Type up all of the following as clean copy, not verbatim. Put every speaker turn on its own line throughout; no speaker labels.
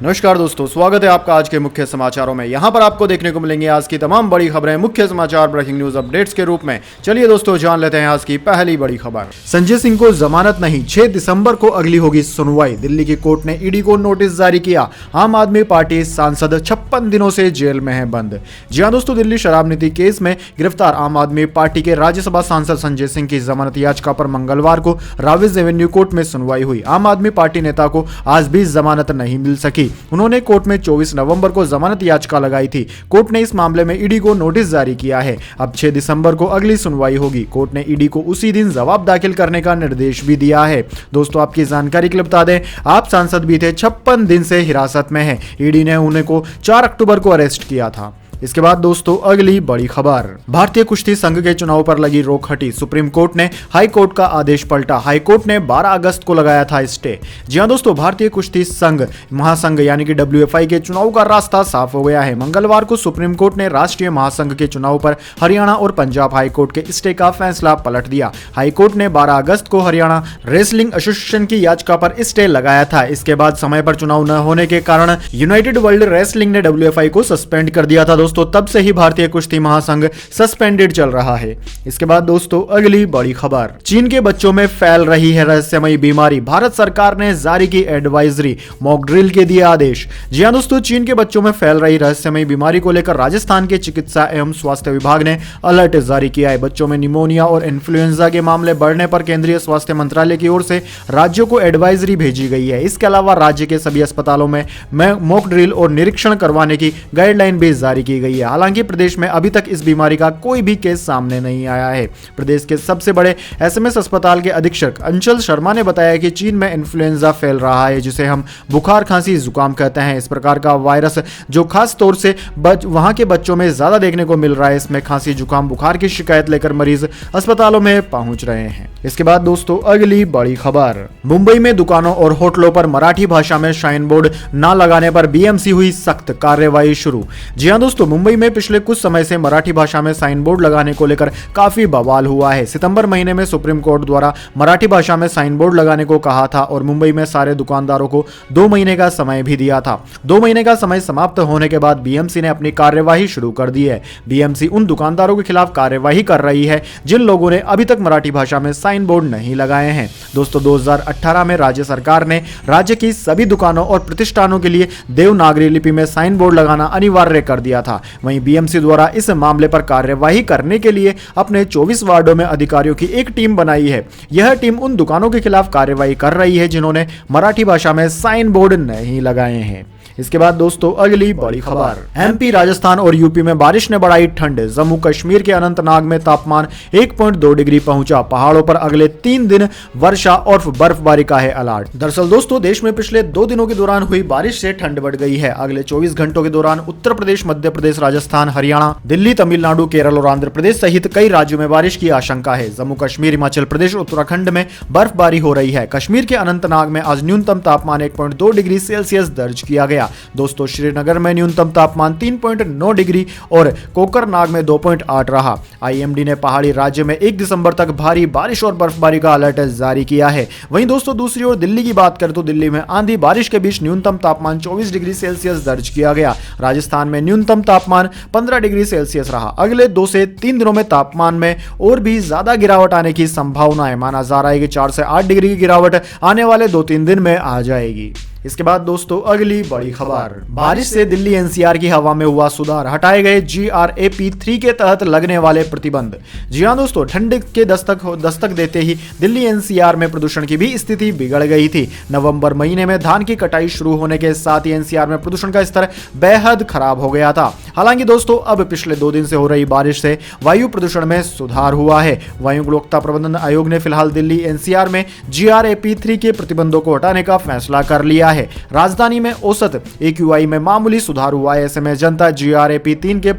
नमस्कार दोस्तों, स्वागत है आपका आज के मुख्य समाचारों में। यहां पर आपको देखने को मिलेंगे आज की तमाम बड़ी खबरें मुख्य समाचार ब्रेकिंग न्यूज अपडेट्स के रूप में। चलिए दोस्तों, जान लेते हैं आज की पहली बड़ी खबर। संजय सिंह को जमानत नहीं, 6 दिसंबर को अगली होगी सुनवाई। दिल्ली की कोर्ट ने ईडी को नोटिस जारी किया। आम आदमी पार्टी सांसद 56 दिनों से जेल में है बंद। जी हां दोस्तों, दिल्ली शराब नीति केस में गिरफ्तार आम आदमी पार्टी के राज्यसभा सांसद संजय सिंह की जमानत याचिका पर मंगलवार को राविस एवेन्यू कोर्ट में सुनवाई हुई। आम आदमी पार्टी नेता को आज भी जमानत नहीं मिल सकी। उन्होंने कोर्ट में 24 नवंबर को जमानत याचिका लगाई थी। कोर्ट ने इस मामले में ईडी को नोटिस जारी किया है। अब 6 दिसंबर को अगली सुनवाई होगी। कोर्ट ने ईडी को उसी दिन जवाब दाखिल करने का निर्देश भी दिया है। दोस्तों, आपकी जानकारी के लिए बता दें, आप सांसद भी थे, 56 दिन से हिरासत में है। ईडी ने उन्हें को 4 अक्टूबर को अरेस्ट किया था। इसके बाद दोस्तों, अगली बड़ी खबर। भारतीय कुश्ती संघ के चुनाव पर लगी रोक हटी। सुप्रीम कोर्ट ने हाई कोर्ट का आदेश पलटा। हाई कोर्ट ने 12 अगस्त को लगाया था स्टे। जी हां दोस्तों, भारतीय कुश्ती संघ महासंघ यानी कि WFI के चुनाव का रास्ता साफ हो गया है। मंगलवार को सुप्रीम कोर्ट ने राष्ट्रीय महासंघ के चुनाव पर हरियाणा और पंजाब हाई कोर्ट के स्टे का फैसला पलट दिया। हाई कोर्ट ने 12 अगस्त को हरियाणा रेसलिंग एसोसिएशन की याचिका पर स्टे लगाया था। इसके बाद समय पर चुनाव न होने के कारण यूनाइटेड वर्ल्ड रेसलिंग ने WFI को सस्पेंड कर दिया था। दोस्तों, तब से ही भारतीय कुश्ती महासंघ सस्पेंडेड चल रहा है। इसके बाद दोस्तों, अगली बड़ी खबर। चीन के बच्चों में फैल रही है रहस्यमयी बीमारी। भारत सरकार ने जारी की एडवाइजरी, मॉक ड्रिल के दिए आदेश। जी हां दोस्तों, चीन के बच्चों में फैल रही रहस्यमयी बीमारी को लेकर राजस्थान के चिकित्सा एवं स्वास्थ्य विभाग ने अलर्ट जारी किया है। बच्चों में निमोनिया और इन्फ्लुएंजा के मामले बढ़ने पर केंद्रीय स्वास्थ्य मंत्रालय की ओर से राज्यों को एडवाइजरी भेजी गई है। इसके अलावा राज्य के सभी अस्पतालों में मॉक ड्रिल और निरीक्षण करवाने की गाइडलाइन भी जारी की गई है। हालांकि प्रदेश में अभी तक इस बीमारी का कोई भी केस सामने नहीं आया है। प्रदेश के सबसे बड़े SMS अस्पताल के अधीक्षक अंचल शर्मा ने बताया कि चीन में इन्फ्लुएंजा फैल रहा है, जिसे हम बुखार, खांसी, जुकाम कहते हैं। इस प्रकार का वायरस जो खास तौर से वहां के बच्चों में ज्यादा देखने को मिल रहा है। इसमें खांसी, जुकाम, बुखार की शिकायत लेकर मरीज अस्पतालों में पहुंच रहे हैं। इसके बाद दोस्तों, अगली बड़ी खबर। मुंबई में दुकानों और होटलों पर मराठी भाषा में साइन बोर्ड न लगाने पर BMC हुई सख्त, कार्रवाई शुरू। जी हां दोस्तों, मुंबई में पिछले कुछ समय से मराठी भाषा में साइन बोर्ड लगाने को लेकर काफी बवाल हुआ है। सितंबर महीने में सुप्रीम कोर्ट द्वारा मराठी भाषा में साइन बोर्ड लगाने को कहा था और मुंबई में सारे दुकानदारों को 2 महीने का समय भी दिया था। 2 महीने का समय समाप्त होने के बाद BMC ने अपनी कार्यवाही शुरू कर दी है। BMC उन दुकानदारों के खिलाफ कार्यवाही कर रही है जिन लोगों ने अभी तक मराठी भाषा में साइन बोर्ड नहीं लगाए हैं। दोस्तों, 2018 में राज्य सरकार ने राज्य की सभी दुकानों और प्रतिष्ठानों के लिए देवनागरी लिपि में साइन बोर्ड लगाना अनिवार्य कर दिया था। वहीं BMC द्वारा इस मामले पर कार्यवाही करने के लिए अपने 24 वार्डों में अधिकारियों की एक टीम बनाई है। यह टीम उन दुकानों के खिलाफ कार्यवाही कर रही है जिन्होंने मराठी भाषा में साइन बोर्ड नहीं लगाए हैं। इसके बाद दोस्तों, अगली बड़ी खबर। MP, राजस्थान और यूपी में बारिश ने बढ़ाई ठंड। जम्मू कश्मीर के अनंतनाग में तापमान 1.2 डिग्री पहुंचा। पहाड़ों पर अगले 3 दिन वर्षा और बर्फबारी का है अलर्ट। दरअसल दोस्तों, देश में पिछले 2 दिनों के दौरान हुई बारिश से ठंड बढ़ गई है। अगले 24 घंटों के दौरान उत्तर प्रदेश, मध्य प्रदेश, राजस्थान, हरियाणा, दिल्ली, तमिलनाडु, केरल और आंध्र प्रदेश सहित कई राज्यों में बारिश की आशंका है। जम्मू कश्मीर, हिमाचल प्रदेश, उत्तराखंड में बर्फबारी हो रही है। कश्मीर के अनंतनाग में आज न्यूनतम तापमान 1.2 डिग्री सेल्सियस दर्ज किया गया। दोस्तों, श्रीनगर में न्यूनतम तापमान 3.9 डिग्री और कोकरनाग में 2.8 रहा। IMD ने पहाड़ी राज्य में 1 दिसंबर तक भारी बारिश और बर्फबारी का अलर्ट जारी किया है। वहीं दोस्तों, दूसरी ओर दिल्ली की बात करें तो दिल्ली में आंधी बारिश के बीच न्यूनतम तापमान 24 डिग्री सेल्सियस दर्ज किया गया। राजस्थान में न्यूनतम तापमान 15 डिग्री सेल्सियस रहा। अगले 2 से 3 दिनों में तापमान में और भी ज्यादा गिरावट आने की संभावना है। माना जा रहा है कि 4 से 8 डिग्री की गिरावट आने वाले 2-3 दिन में आ जाएगी। इसके बाद दोस्तों, अगली बड़ी खबर। बारिश से दिल्ली NCR की हवा में हुआ सुधार, हटाए गए GRAP 3 के तहत लगने वाले प्रतिबंध। जी हां दोस्तों, ठंड के दस्तक देते ही दिल्ली NCR में प्रदूषण की भी स्थिति बिगड़ गई थी। नवंबर महीने में धान की कटाई शुरू होने के साथ ही NCR में प्रदूषण का स्तर बेहद खराब हो गया था। हालांकि दोस्तों, अब पिछले 2 दिन से हो रही बारिश से वायु प्रदूषण में सुधार हुआ है। वायु गुणवत्ता प्रबंधन आयोग ने फिलहाल दिल्ली NCR में GRAP 3 के प्रतिबंधों को हटाने का फैसला कर लिया है। राजधानी में औसत AQI में मामूली सुधार हुआ है। ऐसे में जनता GRAP 3 के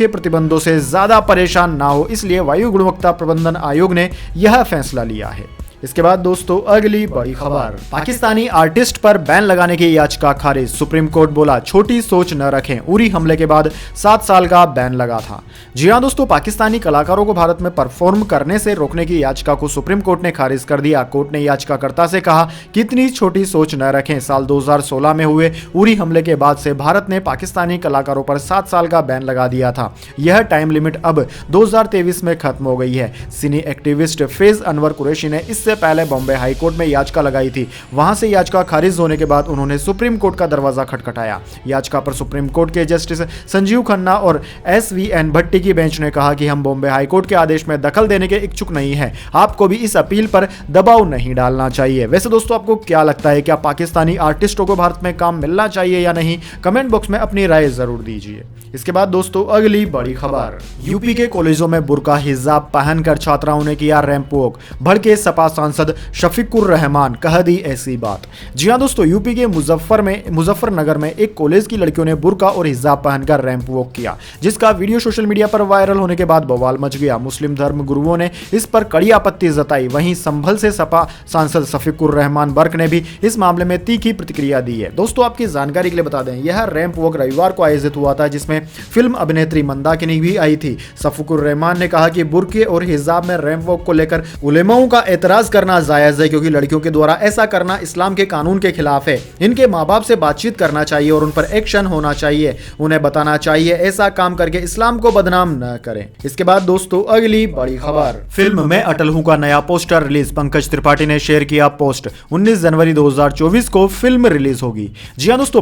प्रतिबंधों से ज्यादा परेशान ना हो, इसलिए वायु गुणवत्ता प्रबंधन आयोग ने यह फैसला लिया है। इसके बाद दोस्तों अगली बड़ी खबर, पाकिस्तानी आर्टिस्ट पर बैन लगाने की याचिका खारिज, सुप्रीम कोर्ट बोला छोटी सोच न रखें, उरी हमले के बाद 7 साल का बैन लगा था। जी हां दोस्तों, पाकिस्तानी कलाकारों को भारत में परफॉर्म करने से रोकने की याचिका को सुप्रीम कोर्ट ने खारिज कर दिया। कोर्ट ने याचिकाकर्ता से कहा कि इतनी छोटी सोच न रखें। साल 2016 में हुए उरी हमले के बाद से भारत ने पाकिस्तानी कलाकारों पर 7 साल का बैन लगा दिया था। यह टाइम लिमिट अब 2023 में खत्म हो गई है। सिनी एक्टिविस्ट फैज अनवर कुरैशी ने इससे पहले बॉम्बे हाई कोर्ट में याचिका लगाई थी। वहां से याचिका खारिज होने के बाद उन्होंने सुप्रीम कोर्ट का दरवाजा खटखटाया। याचिका पर सुप्रीम कोर्ट के जस्टिस संजीव खन्ना और SVN भट्टी की बेंच ने कहा कि हम बॉम्बे हाई कोर्ट के आदेश में दखल देने के इच्छुक नहीं है। आपको भी इस अपील पर दबाव नहीं डालना चाहिए। वैसे दोस्तों, आपको क्या लगता है, क्या पाकिस्तानी आर्टिस्टों को भारत में काम मिलना चाहिए या नहीं? कमेंट बॉक्स में अपनी राय जरूर दीजिए। इसके बाद दोस्तों अगली बड़ी खबर, यूपी के कॉलेजों में बुर्का हिजाब पहनकर छात्राओं ने किया रैंप वॉक, भड़के सपा सांसद शफीकुर रहमान, कह दी ऐसी बात। जी हां दोस्तों, यूपी के मुजफ्फरनगर में एक कॉलेज की लड़कियों ने बुर्का और हिजाब पहनकर रैंप वॉक किया, जिसका वीडियो सोशल मीडिया पर वायरल होने के बाद बवाल मच गया। मुस्लिम धर्म गुरुओं ने इस पर कड़ी आपत्ति जताई। वहीं संभल से सपा सांसद शफीकुर रहमान बर्क ने भी इस मामले में तीखी प्रतिक्रिया दी है। दोस्तों, आपकी जानकारी के लिए बता दें, यह रैंप वॉक रविवार को आयोजित हुआ था, जिसमें फिल्म अभिनेत्री मंदाकिनी भी आई थी। शफीकुर रहमान ने कहा कि बुर्के और हिजाब में रैंप वॉक को लेकर उलेमाओं का एतराज करना जायज है, क्योंकि लड़कियों के द्वारा ऐसा करना इस्लाम के कानून के खिलाफ है। इनके माँ बाप से बातचीत करना चाहिए और उन पर एक्शन होना चाहिए। उन्हें बताना चाहिए ऐसा काम करके इस्लाम को बदनाम न करें। इसके बाद दोस्तों अगली बड़ी खबर, फिल्म मैं अटल हूं का नया पोस्टर रिलीज, पंकज त्रिपाठी ने शेयर किया पोस्ट। 19 जनवरी 2024 को फिल्म रिलीज होगी। जी हां दोस्तों,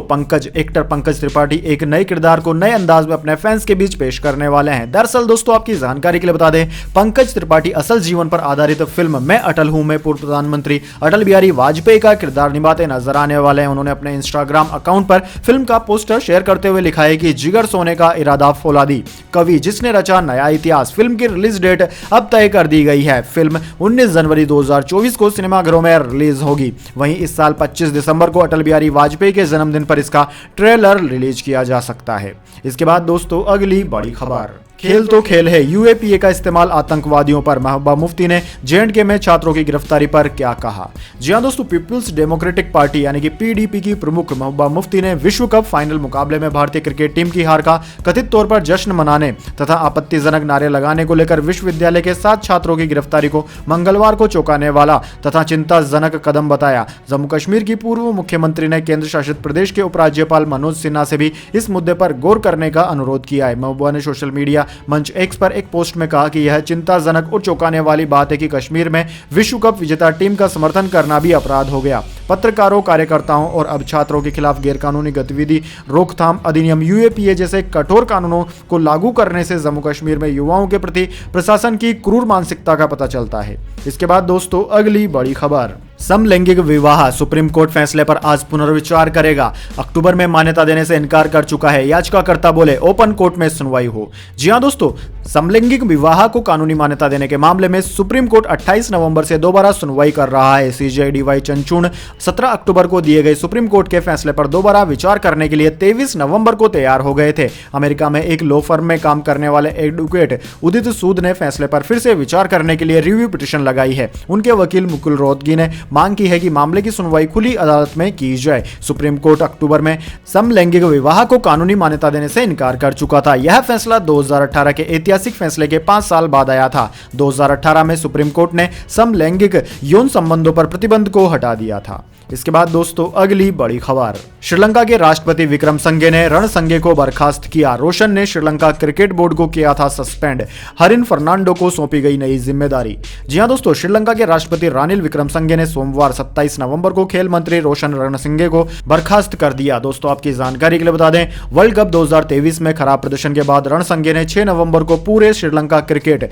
एक्टर पंकज त्रिपाठी एक नए किरदार को नए अंदाज में अपने फैंस के बीच पेश करने वाले हैं। दरअसल दोस्तों, आपकी जानकारी के लिए बता दें, पंकज त्रिपाठी असल जीवन पर आधारित फिल्म मैं अटल हूं में पूर्व प्रधानमंत्री अटल बिहारी वाजपेयी का किरदार निभाते नजर आने वाले हैं। उन्होंने अपने इंस्टाग्राम अकाउंट पर फिल्म का पोस्टर शेयर करते हुए लिखा है कि जिगर सोने का इरादा फौलादी, कवि जिसने रचा नया इतिहास। फिल्म की रिलीज डेट अब तय कर दी गई है। फिल्म 19 जनवरी 2024 को सिनेमाघरों में रिलीज होगी। वहीं इस साल 25 दिसंबर को अटल बिहारी वाजपेयी के जन्मदिन पर इसका ट्रेलर रिलीज किया जा सकता है। इसके बाद दोस्तों अगली बड़ी खबर, खेल तो खेल है, UAPA का इस्तेमाल आतंकवादियों पर, महबूबा मुफ्ती ने J&K में छात्रों की गिरफ्तारी पर क्या कहा? जी हां दोस्तों, पीपल्स डेमोक्रेटिक पार्टी यानी कि PDP की प्रमुख महबूबा मुफ्ती ने विश्व कप फाइनल मुकाबले में भारतीय क्रिकेट टीम की हार का कथित तौर पर जश्न मनाने तथा आपत्तिजनक नारे लगाने को लेकर विश्वविद्यालय के 7 छात्रों की गिरफ्तारी को मंगलवार को चौंकाने वाला तथा चिंताजनक कदम बताया। जम्मू कश्मीर की पूर्व मुख्यमंत्री ने केंद्र शासित प्रदेश के उपराज्यपाल मनोज सिन्हा से भी इस मुद्दे पर गौर करने का अनुरोध किया है। महबूबा ने सोशल मीडिया मंच एक्स पर एक पोस्ट में कहा कि यह चिंताजनक और चौंकाने वाली बात है कि कश्मीर में विश्व कप विजेता टीम का समर्थन करना भी अपराध हो गया। पत्रकारों, कार्यकर्ताओं और अब छात्रों के खिलाफ गैरकानूनी गतिविधि रोकथाम अधिनियम UAPA जैसे कठोर कानूनों को लागू करने से जम्मू कश्मीर में युवाओं के प्रति प्रशासन की क्रूर मानसिकता का पता चलता है। इसके बाद दोस्तों अगली बड़ी खबर, समलैंगिक विवाह, सुप्रीम कोर्ट फैसले पर आज पुनर्विचार करेगा। अक्टूबर में मान्यता देने से इनकार कर चुका है। याचिकाकर्ता बोले ओपन कोर्ट में सुनवाई हो। जी हां दोस्तों, समलैंगिक विवाह को कानूनी मान्यता देने के मामले में सुप्रीम कोर्ट 28 नवंबर से दोबारा सुनवाई कर रहा है। CJI DY चंद्रचूड़ 17 अक्टूबर को दिए गए सुप्रीम कोर्ट के फैसले पर दोबारा विचार करने के लिए 23 नवंबर को तैयार हो गए थे। अमेरिका में एक लॉ फर्म में काम करने वाले एडवोकेट उदित सूद ने फैसले पर फिर से विचार करने के लिए रिव्यू पिटीशन लगाई है। उनके वकील मुकुल रोहतगी ने मांग की है कि मामले की सुनवाई खुली अदालत में की जाए। सुप्रीम कोर्ट अक्टूबर में समलैंगिक विवाह को कानूनी मान्यता देने से इनकार कर चुका था। यह फैसला 2018 के ऐतिहासिक फैसले के 5 साल बाद आया था। 2018 में सुप्रीम कोर्ट ने समलैंगिक यौन संबंधों पर प्रतिबंध को हटा दिया था। इसके बाद दोस्तों अगली बड़ी खबर, श्रीलंका के राष्ट्रपति विक्रमसिंघे ने रणसिंघे को बर्खास्त किया। रोशन ने श्रीलंका क्रिकेट बोर्ड को किया था सस्पेंड। हरिन फर्नांडो को सौंपी गई नई जिम्मेदारी। जी हां दोस्तों, श्रीलंका के राष्ट्रपति रानिल विक्रमसिंघे ने सोमवार 27 नवंबर को खेल मंत्री रोशन रणसिंघे को बर्खास्त कर दिया। दोस्तों आपकी जानकारी के लिए बता दें, वर्ल्ड कप 2023 में खराब प्रदर्शन के बाद रणसिंघे ने 6 नवंबर को पूरे श्रीलंका क्रिकेट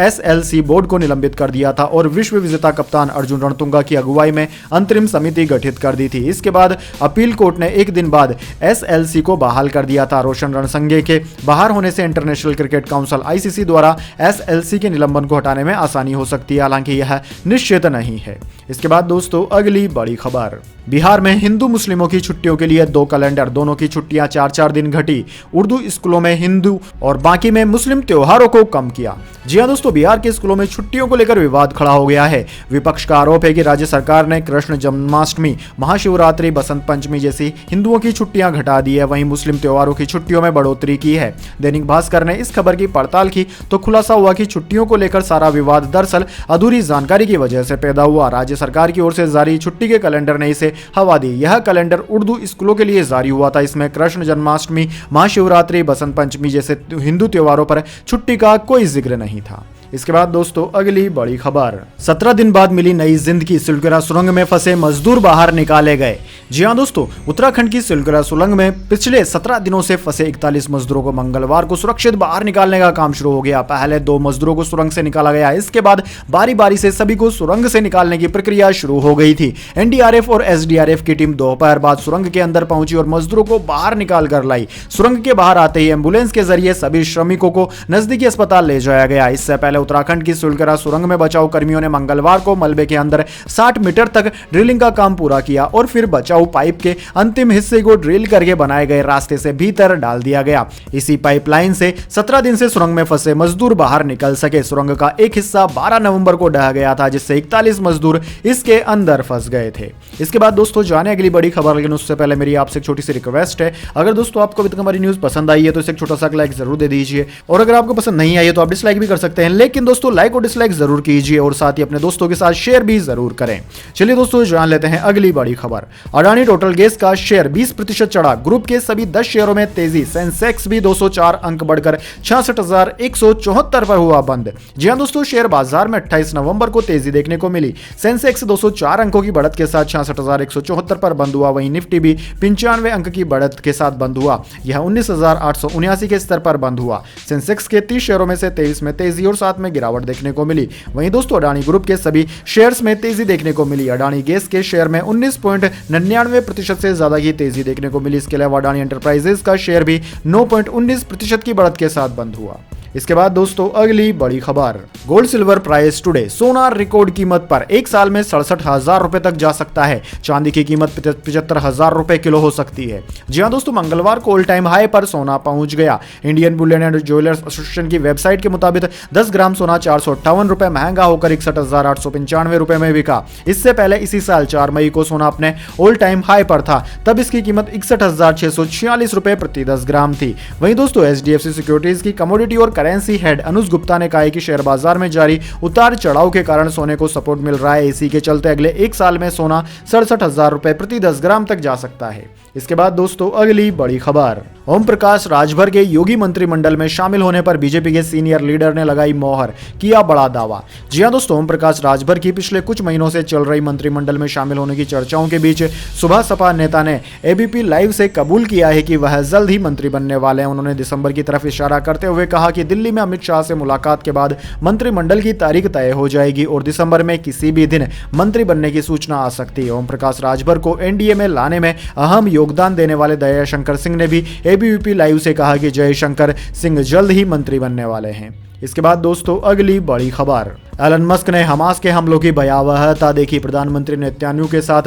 SLC बोर्ड को निलंबित कर दिया था और विश्व विजेता कप्तान अर्जुन रणतुंगा की अगुवाई में अंतरिम समिति समिति गठित कर दी थी। इसके बाद अपील कोर्ट ने एक दिन बाद एसएलसी को बहाल कर दिया था। रोशन रणसंगे के बाहर होने से इंटरनेशनल क्रिकेट काउंसिल आईसीसी द्वारा एसएलसी के निलंबन को हटाने में आसानी हो सकती है, हालांकि यह निश्चित नहीं है। इसके बाद दोस्तों अगली बड़ी खबर, बिहार में हिंदू मुस्लिमों की छुट्टियों के लिए 2 कैलेंडर, दोनों की छुट्टियां 4-4 दिन घटी। उर्दू स्कूलों में हिंदू और बाकी में मुस्लिम त्योहारों को कम किया। जी हां दोस्तों, बिहार के स्कूलों में छुट्टियों को लेकर विवाद खड़ा हो गया है। विपक्ष का आरोप है कि राज्य सरकार ने कृष्ण जन्माष्टमी, महाशिवरात्रि, बसंत पंचमी जैसी हिंदुओं की छुट्टियां घटा दी है, वहीं मुस्लिम त्योहारों की छुट्टियों में बढ़ोतरी की है। दैनिक भास्कर ने इस खबर की पड़ताल की तो खुलासा हुआ कि छुट्टियों को लेकर सारा विवाद दरअसल अधूरी जानकारी की वजह से पैदा हुआ। राज्य सरकार की ओर से जारी छुट्टी के कैलेंडर ने इसे हवा दी। यह कैलेंडर उर्दू स्कूलों के लिए जारी हुआ था। इसमें कृष्ण जन्माष्टमी, महाशिवरात्रि, बसंत पंचमी जैसे हिंदू त्योहारों पर छुट्टी का कोई जिक्र नहीं था। इसके बाद दोस्तों अगली बड़ी खबर, 17 दिन बाद मिली नई जिंदगी, सिलगुड़ा सुरंग में फंसे मजदूर बाहर निकाले गए। जी हां दोस्तों, उत्तराखंड की सिलगुड़ा सुरंग में पिछले 17 दिनों से फंसे 41 मजदूरों को मंगलवार को सुरक्षित बाहर निकालने का काम शुरू हो गया। पहले 2 मजदूरों को सुरंग से निकाला गया, इसके बाद बारी बारी से सभी को सुरंग से निकालने की प्रक्रिया शुरू हो गई थी। एनडीआरएफ और एसडीआरएफ की टीम दोपहर बाद सुरंग के अंदर पहुंची और मजदूरों को बाहर निकाल कर लाई। सुरंग के बाहर आते ही एम्बुलेंस के जरिए सभी श्रमिकों को नजदीकी अस्पताल ले जाया गया। इससे पहले उत्तराखंड की सिलगुड़ा सुरंग में बचाव कर्मियों ने मंगलवार को मलबे के अंदर 60 मीटर तक ड्रिलिंग का काम पूरा किया और फिर बचाव पाइप के अंतिम हिस्से को ड्रिल करके बनाए गए रास्ते से भीतर डाल दिया गया। इसी पाइपलाइन से 17 दिन से सुरंग में फंसे मजदूर बाहर निकल सके। सुरंग का एक हिस्सा 12 नवंबर को ढह गया था, जिससे 41 मजदूर इसके अंदर फंस गए थे। इसके बाद दोस्तों जाने अगली बड़ी खबर, लेकिन उससे पहले मेरी आपसे एक छोटी सी रिक्वेस्ट है, अगर दोस्तों आपको अभी तक हमारी न्यूज पसंद आई है तो इसे एक छोटा सा लाइक जरूर दे दीजिए, और अगर आपको पसंद नहीं आई है तो आप डिसलाइक भी कर सकते हैं, लेकिन दोस्तों लाइक और डिसलाइक जरूर कीजिए और साथ ही अपने दोस्तों के साथ शेयर भी जरूर करें। चलिए दोस्तों जान लेते हैं अगली बड़ी खबर, अडानी टोटल गैस का शेयर 20% चढ़ा, ग्रुप के सभी 10 शेयरों में तेजी, सेंसेक्स भी 204 अंक बढ़कर 66,174 पर हुआ बंद। जी हां दोस्तों, शेयर बाजार में 28 नवंबर को तेजी देखने को मिली। सेंसेक्स 204 अंकों की बढ़त के साथ 66,174 पर बंद हुआ, वहीं निफ्टी भी 95 अंक की बढ़त के साथ बंद हुआ, यह 19,879 के स्तर पर बंद हुआ। सेंसेक्स के 30 शेयरों में से 23 में तेजी और 7 में गिरावट देखने को मिली। वहीं दोस्तों अडानी ग्रुप के सभी शेयर्स में तेजी देखने को मिली। अडानी गैस के शेयर में 19.99% से ज्यादा की तेजी देखने को मिली। इसके अलावा अडानी एंटरप्राइजेज का शेयर भी 9.19% की बढ़त के साथ बंद हुआ। इसके बाद दोस्तों अगली बड़ी खबर, गोल्ड सिल्वर प्राइस टुडे, सोना रिकॉर्ड कीमत पर, एक साल में 67,000 रुपए तक जा सकता है। चांदी की कीमत 75,000 रुपए किलो हो सकती है। जी हां दोस्तों, मंगलवार को ऑल टाइम हाई पर सोना पहुंच गया। Indian Boolean and jewellers association की वेबसाइट के मुताबिक 10 ग्राम सोना 458 रुपए महंगा होकर 61,895 रुपए में बिका। इससे पहले इसी साल 4 मई को सोना अपने ऑल टाइम हाई पर था, तब इसकी कीमत 61,646 रुपए प्रति 10 ग्राम थी। वहीं दोस्तों एचडीएफसी सिक्योरिटीज की कमोडिटी और करेंसी हेड अनुज गुप्ता ने कहा है कि शेयर बाजार में जारी उतार चढ़ाव के कारण सोने को सपोर्ट मिल रहा है। इसी के चलते अगले एक साल में सोना 67,000 रुपए प्रति 10 ग्राम तक जा सकता है। इसके बाद दोस्तों अगली बड़ी खबर, ओम प्रकाश राजभर के योगी मंत्रिमंडल में शामिल होने पर बीजेपी के सीनियर लीडर ने लगाई मोहर, किया बड़ा दावा। जी हां दोस्तों, ओम प्रकाश राजभर की पिछले कुछ महीनों से चल रही मंत्रिमंडल में शामिल होने की चर्चाओं के बीच सुबह सपा नेता ने एबीपी लाइव से कबूल किया है कि वह जल्द ही मंत्री बनने वाले हैं। उन्होंने दिसंबर की तरफ इशारा करते हुए कहा कि दिल्ली में अमित शाह से मुलाकात के बाद मंत्रिमंडल की तारीख तय हो जाएगी और दिसंबर में किसी भी दिन मंत्री बनने की सूचना आ सकती है। ओम प्रकाश राजभर को एनडीए में लाने में अहम योगदान देने वाले जयशंकर सिंह ने भी एबीपी लाइव से कहा कि जयशंकर सिंह जल्द ही मंत्री बनने वाले हैं। इसके बाद दोस्तों अगली बड़ी खबर, एलन मस्क ने हमास के हमलों की भयावहता देखी, प्रधानमंत्री नेतन्याहू के साथ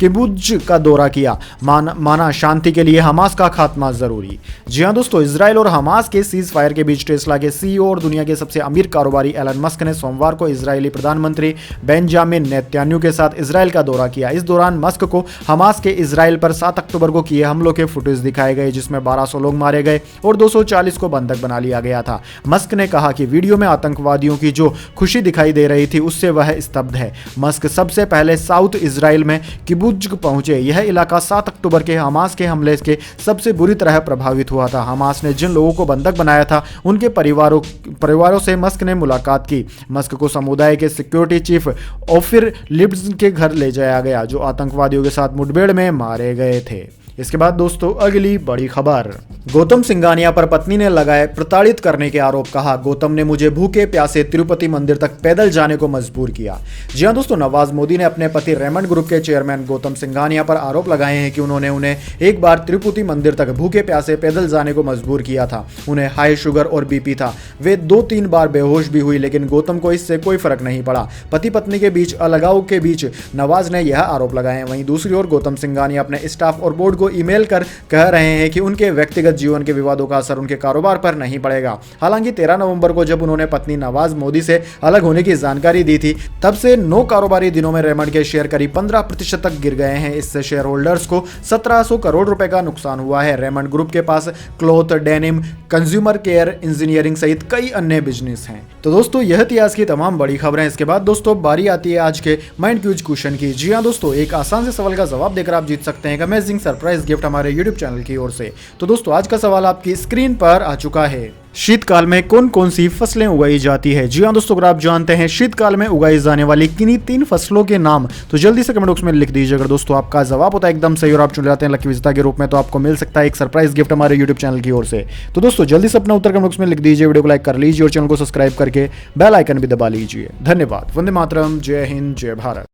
किबुत्ज का दौरा किया, माना शांति के लिए हमास का खात्मा जरूरी। जी हां दोस्तों, इजराइल और हमास के सीज फायर के बीच टेस्ला के सीईओ और दुनिया के सबसे अमीर कारोबारी एलन मस्क ने सोमवार को इजरायली प्रधानमंत्री बेंजामिन नेतन्याहू के साथ इजराइल का दौरा किया। इस दौरान मस्क को हमास के इजराइल पर 7 अक्टूबर को किए हमलों के फुटेज दिखाए गए, जिसमें 1200 लोग मारे गए और 240 को बंधक बना लिया गया था। मस्क ने कहा कि वीडियो में आतंकवादियों की जो खुशी दिखाई दे रही थी उससे वह स्तब्ध है। मस्क सबसे पहले साउथ इजराइल में किबुत्ज पहुंचे। यह इलाका 7 अक्टूबर के हमास के हमले के सबसे बुरी तरह प्रभावित हुआ था। हमास ने जिन लोगों को बंधक बनाया था उनके परिवारों से मस्क ने मुलाकात की। मस्क को समुदाय के सिक्योरिटी चीफ ओफिर लिब्स के घर ले जाया गया, जो आतंकवादियों के साथ मुठभेड़ में मारे गए थे। इसके बाद दोस्तों अगली बड़ी खबर, गौतम सिंघानिया पर पत्नी ने लगाए प्रताड़ित करने के आरोप। कहा, गौतम ने मुझे भूखे प्यासे तिरुपति मंदिर तक पैदल जाने को मजबूर किया। जी हां दोस्तों, नवाज मोदी ने अपने पति रेमंड ग्रुप के चेयरमैन गौतम सिंघानिया पर आरोप लगाए हैं कि उन्होंने उन्हें एक बार तिरुपति मंदिर तक भूखे प्यासे पैदल जाने को मजबूर किया था। उन्हें हाई शुगर और बीपी था, वे 2-3 बार बेहोश भी हुई, लेकिन गौतम को इससे कोई फर्क नहीं पड़ा। पति पत्नी के बीच अलगाव के बीच नवाज ने यह आरोप लगाए हैं। वहीं दूसरी ओर गौतम सिंघानिया अपने स्टाफ और बोर्ड को ईमेल कर कह रहे हैं कि उनके व्यक्तिगत जीवन के विवादों का असर उनके कारोबार पर नहीं पड़ेगा। हालांकि 13 नवंबर को जब उन्होंने पत्नी नवाज मोदी से अलग होने की जानकारी दी थी, तब से 9 कारोबारी दिनों में रेमंड के शेयर करीब 15% तक गिर गए हैं। इससे शेयर होल्डर्स को 1700 करोड़ रुपए का नुकसान हुआ है। रेमंड ग्रुप के पास cloth, denim, consumer care, engineering सहित कई अन्य बिजनेस हैं। तो दोस्तों, यह थी आज की तमाम बड़ी खबरें। इसके बाद दोस्तों बारी आती है आज के माइंड क्यूज क्वेश्चन की। जी हां दोस्तों, एक आसान से सवाल का जवाब देकर आप जीत सकते हैं एक अमेजिंग सरप्राइज गिफ्ट हमारे यूट्यूब चैनल की ओर से। तो दोस्तों, आज का सवाल आपकी स्क्रीन पर आ चुका है। शीतकाल में कौन कौन सी फसलें उगाई जाती है? जी हां दोस्तों, अगर आप जानते हैं शीतकाल में उगाई जाने वाली किन्हीं 3 फसलों के नाम, तो जल्दी से कमेंट बॉक्स में लिख दीजिए। अगर दोस्तों आपका जवाब होता है एकदम सही और आप चुन जाते हैं लकी विजेता के रूप में, तो आपको मिल सकता है एक सरप्राइज गिफ्ट हमारे यूट्यूब चैनल की ओर से। तो दोस्तों जल्दी से अपना उत्तर कमेंट बॉक्स में लिख दीजिए, वीडियो को लाइक कर लीजिए और चैनल को सब्सक्राइब करके बेल आइकन भी दबा लीजिए। धन्यवाद। वंदे मातरम। जय हिंद, जय भारत।